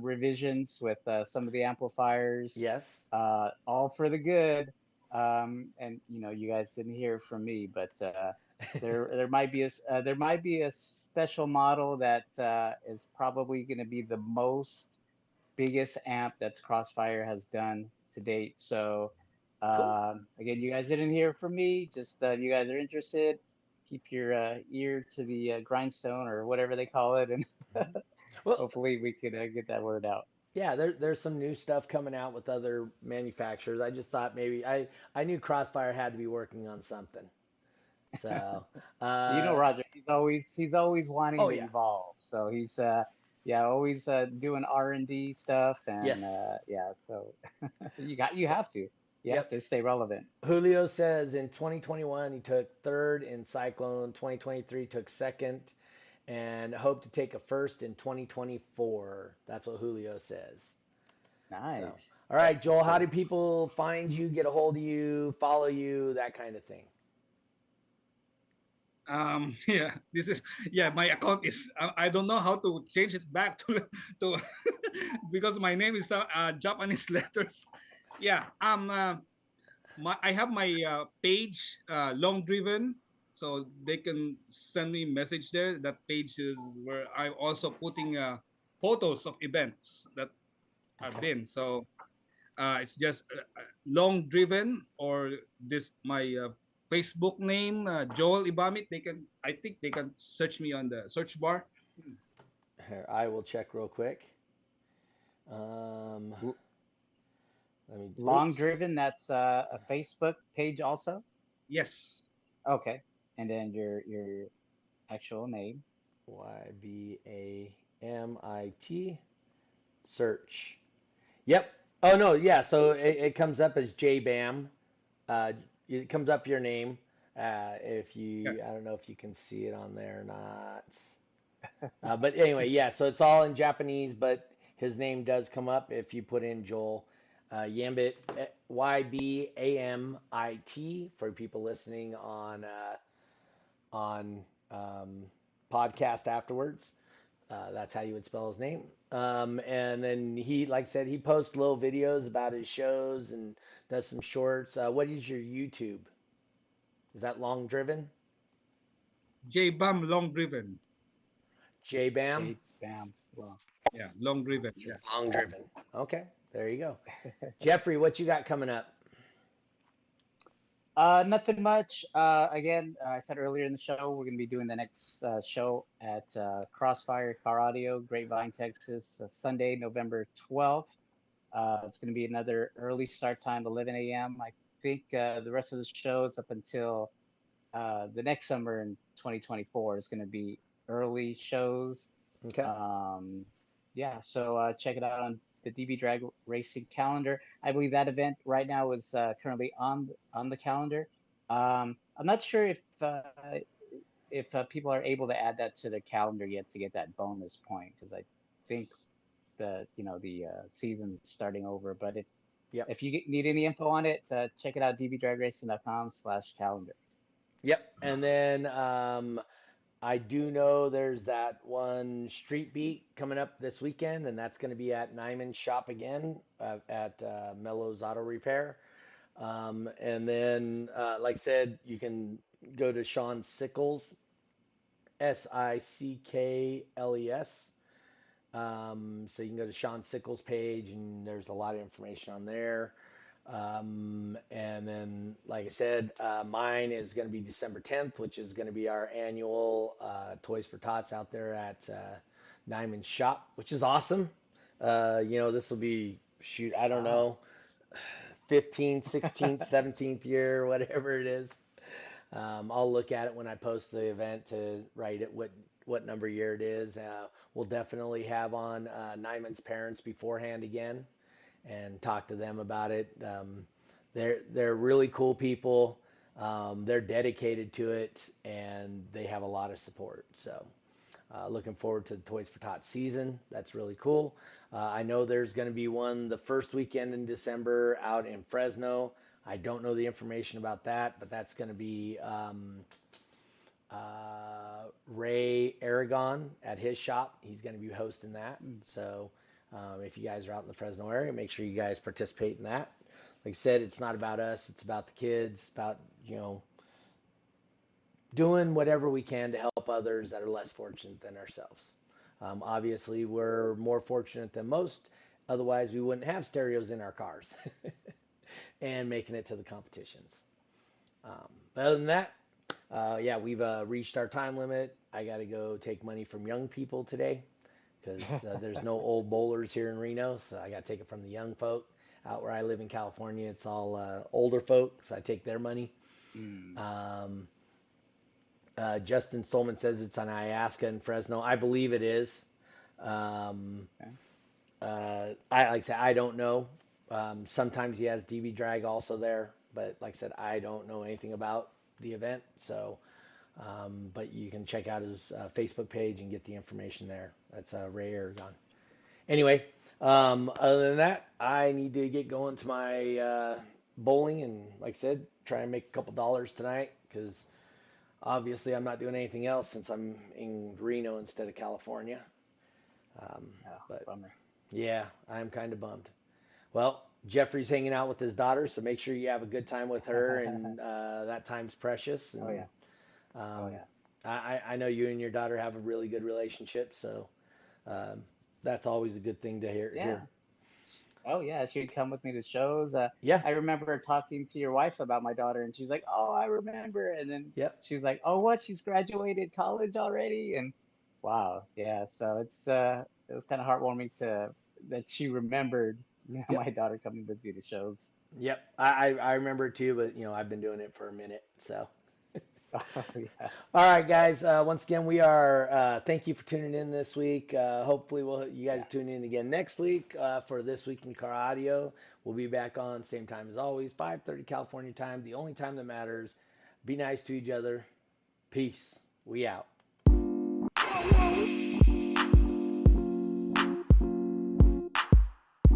revisions with some of the amplifiers, Yes. all for the good. And you guys didn't hear from me, but there might be a special model that is probably going to be the most biggest amp that's Crossfire has done to date. So Cool. again, you guys didn't hear from me. Just you guys are interested. Keep your ear to the grindstone or whatever they call it, and Mhm. Well, hopefully we could get that word out. yeah, there's some new stuff coming out with other manufacturers. I just thought maybe I knew Crossfire had to be working on something. So, Roger, he's always wanting oh to yeah, evolve. So he's yeah, always doing R&D stuff, and yes, yeah. So you have to yep. stay relevant. Julio says in 2021 he took third in Cyclone, 2023 took second, and hope to take a first in 2024. That's what Julio says. So, Nice. all right, That's Joel, how do cool. people find you, get a hold of you, follow you, that kind of thing? Yeah, this is yeah. My account is I don't know how to change it back to to because my name is Japanese letters. Yeah. I have my page, long driven, so they can send me message there. That page is where I'm also putting photos of events that I've Okay. been. So it's just long driven, or this my Facebook name, Joel Ibamit. I think they can search me on the search bar. Here, I will check real quick. Um, L- let me. Long Oops. Driven, that's a Facebook page also. Yes. Okay, and then your actual name. Ybamit search. Yep. Oh no, yeah. So it comes up as JBAM. Uh, it comes up your name. If Yeah. you, I don't know if you can see it on there or not. But anyway, yeah. So it's all in Japanese, but his name does come up if you put in Joel Yambit, Ybamit for people listening on podcast afterwards. That's how you would spell his name. And then he, like I said, he posts little videos about his shows and does some shorts. What is your YouTube? Is that long driven? J-Bam long driven. JBAM? J Bam. Well, Yeah, long driven. Yeah. Long driven. Okay, there you go. Jeffrey, what you got coming up? nothing much. Again, I said earlier in the show, we're going to be doing the next show at Crossfire Car Audio, Grapevine, Texas, Sunday, November 12th. It's going to be another early start time, 11 a.m. I think the rest of the shows up until the next summer in 2024 is going to be early shows. Okay. Um, yeah, so check it out on the DB Drag Racing calendar. I believe that event right now is currently on the calendar. I'm not sure if people are able to add that to the calendar yet to get that bonus point because I think the season's starting over. But Yep. if you need any info on it, check it out dbdragracing.com/calendar. Yep. And then I do know there's that one street beat coming up this weekend, and that's going to be at Nyman's shop again at Mello's Auto Repair. And then, like I said, you can go to Sean Sickles, Sickles. So you can go to Sean Sickles' page, and there's a lot of information on there. And then, like I said, mine is going to be December 10th, which is going to be our annual Toys for Tots out there at Nyman's shop, which is awesome. This will be, shoot, I don't Wow. know, 15th, 16th, 17th year, whatever it is. I'll look at it when I post the event to write it what number year it is. We'll definitely have on Nyman's parents beforehand again and talk to them about it. They're really cool people. They're dedicated to it and they have a lot of support. So looking forward to the Toys for Tots season. That's really cool. I know there's going to be one the first weekend in December out in Fresno. I don't know the information about that, but that's going to be Ray Aragon at his shop. He's going to be hosting that. Mm. So if you guys are out in the Fresno area, make sure you guys participate in that. Like I said, it's not about us. It's about the kids, about, doing whatever we can to help others that are less fortunate than ourselves. Obviously, we're more fortunate than most. Otherwise, we wouldn't have stereos in our cars and making it to the competitions. But other than that, yeah, we've reached our time limit. I got to go take money from young people today because there's no old bowlers here in Reno. So I got to take it from the young folk. Out where I live in California, it's all older folks. So I take their money. Mm. Um, Justin Stolman says it's on Iasca and Fresno. I believe it is. Um, Okay. like I said, I don't know. Sometimes he has DB Drag also there, but like I said, I don't know anything about the event. So, but you can check out his Facebook page and get the information there. That's Ray Aragon. Anyway, other than that, I need to get going to my bowling and, like I said, try and make a couple dollars tonight because obviously I'm not doing anything else since I'm in Reno instead of California. Um, Oh, but bummer. yeah, I'm kind of bummed. Well, Jeffrey's hanging out with his daughter, so make sure you have a good time with her, and that time's precious. Oh And yeah. Oh um, yeah. I know you and your daughter have a really good relationship, so um, that's always a good thing to hear. Yeah. Oh yeah, she'd come with me to shows. Yeah, I remember talking to your wife about my daughter, and she's like, "Oh, I remember." And then yep, she was like, "Oh, what? She's graduated college already?" And wow, yeah. So it was kind of heartwarming to that she remembered, yep, my daughter coming with me to shows. yep. I remember it too, but I've been doing it for a minute, so. Oh yeah. All right, guys. Once again, we are. Thank you for tuning in this week. Hopefully, you guys Yeah. tune in again next week for This Week in Car Audio. We'll be back on same time as always, 5:30 California time. The only time that matters. Be nice to each other. Peace. We out.